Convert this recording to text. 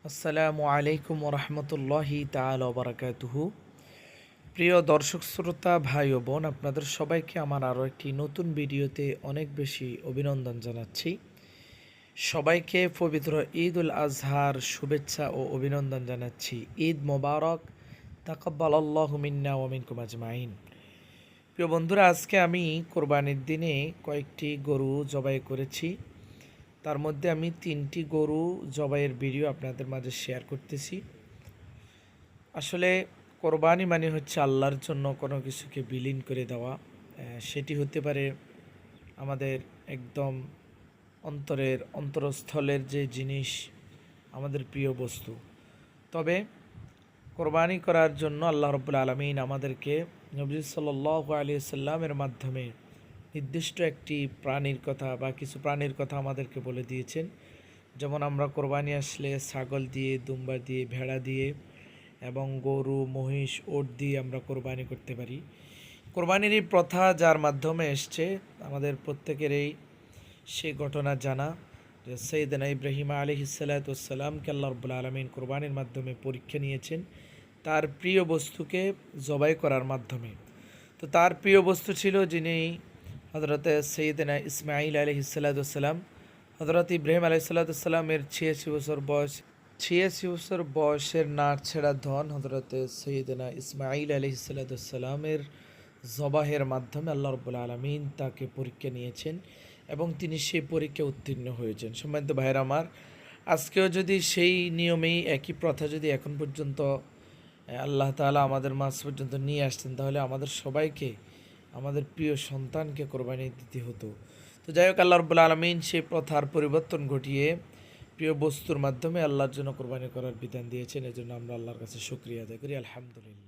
আসসালামু আলাইকুম ওরহমতুল্লাহি তাআলা ওয়া বারাকাতুহু। প্রিয় দর্শক শ্রোতা ভাই ও বোন, আপনাদের সবাইকে আমার আরও একটি নতুন ভিডিওতে অনেক বেশি অভিনন্দন জানাচ্ছি। সবাইকে পবিত্র ঈদ উল আজহার শুভেচ্ছা ও অভিনন্দন জানাচ্ছি। ঈদ মোবারক, তাকাব্বালাল্লাহু মিন্না ওয়া মিনকুম আজমাইন। প্রিয় বন্ধুরা, আজকে আমি কোরবানির দিনে কয়েকটি গরু জবাই করেছি। তার মধ্যে আমি 3টি গরু জবাইয়ের ভিডিও আপনাদের মাঝে শেয়ার করতেছি। আসলে কোরবানি মানে হচ্ছে আল্লাহর জন্য কোনো কিছুকে বিলীন করে দেওয়া। সেটি হতে পারে আমাদের একদম অন্তরস্থলের যে জিনিস, আমাদের প্রিয় বস্তু। তবে কোরবানি করার জন্য আল্লাহ রাব্বুল আলামিন আমাদেরকে নবী সাল্লাল্লাহু আলাইহি সাল্লামের মাধ্যমে নির্দিষ্ট একটি প্রাণীর কথা বা কিছু প্রাণীর কথা আমাদেরকে বলে দিয়েছেন। যেমন আমরা কোরবানি আসলে ছাগল দিয়ে, দুম্বা দিয়ে, ভেড়া দিয়ে এবং গরু, মহিষ, ওট দিয়ে আমরা কোরবানি করতে পারি। কোরবানির এই প্রথা যার মাধ্যমে এসছে, আমাদের প্রত্যেকেরই সে ঘটনা জানা যে সৈয়দনা ইব্রাহিম আলাইহিস সালাতু ওয়াস সালামকে আল্লাহ রাব্বুল আলামিন কোরবানির মাধ্যমে পরীক্ষা নিয়েছেন তার প্রিয় বস্তুকে জবাই করার মাধ্যমে। তো তার প্রিয় বস্তু ছিল যিনি হযরতে সৈয়দনা ইসমাঈল আলাইহিস সালাতু ওয়াস সালাম। হযরত ইব্রাহিম আলাইহিস সালাতু ওয়াস সালামের 86 বছর বয়সের নার ছেঁড়া ধন হযরতে সৈয়দনা ইসমাঈল আলাইহিস সালাতু ওয়াস সালামের জবাহের মাধ্যমে আল্লাহ রাব্বুল আলামিন তাকে পরীক্ষা নিয়েছেন এবং তিনি সেই পরীক্ষায় উত্তীর্ণ হয়েছেন। সম্মানিত ভাইরা আমার, আজকেও যদি সেই নিয়মেই একই প্রথা যদি এখন পর্যন্ত আল্লাহ তাআলা আমাদের মাঝ পর্যন্ত নিয়ে আসতেন, তাহলে আমাদের সবাইকে, আমাদের প্রিয় সন্তানকে কোরবানি দিতে হতো। তো যাই হোক, আল্লাহ রাব্বুল আলামিন সেই প্রথার পরিবর্তন ঘটিয়ে প্রিয় বস্তুর মাধ্যমে আল্লাহর জন্য কোরবানি করার বিধান দিয়েছেন। এজন্য আমরা আল্লাহর কাছে শুকরিয়া আদায় করি, আলহামদুলিল্লাহ।